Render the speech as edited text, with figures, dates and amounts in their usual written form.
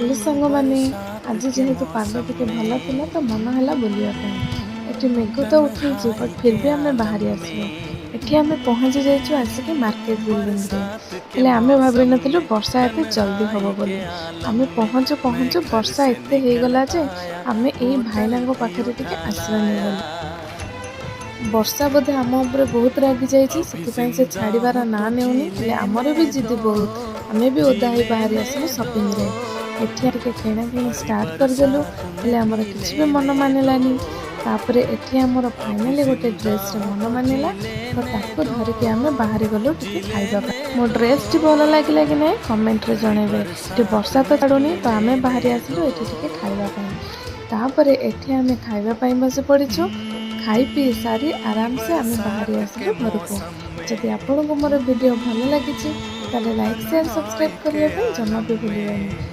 Hello सांग माने आज जेहेतु पाग टिके भल थिला तो मन है बुलिया एठी मेघ तो उठे बट फिर भी आम बाहरी आसलु एठी आम पहुँची जाइए आसिक मार्केट बिल्डिंग रे हेले आम भाभी नथिलु वर्षा एते जल्दी हबो बोली आम पहुँचु पहुँचु वर्षा एते हो गला जे आम ए भाईना पाखरे टिके आश्रय नहीं गलु वर्षा बोधे आम उपर बहुत रागि जाइए से छाड़बार ना नेउनी आमर भी जिद बहुत आम भी ओदा ही बाहरी आसलु शॉपिंग रे एठी टिके किणा किणी स्टार्ट करदेलु हेले आमर किछि भी मन मानिलानी तापर एठी आमर फाइनाली गोटे ड्रेस रे मन मानिला तो ताको धरिके आम बाहरी गलु टिके खाइबा मो ड्रेस टी भल लागिला कि नै कमेंट रे जणेबे एठी वर्षा तो छाडुनी तो आम बाहरी आसलु एठी टिके खाइबा पई तापर एठी आम खाइबा पई बसे पड़िछु खाई पी सारी आराम से आम बाहरी आसलु घर को जदि आपको मोर वीडियो भल लगी लाइक शेयर सब्सक्राइब करने जमा भी भूलिए।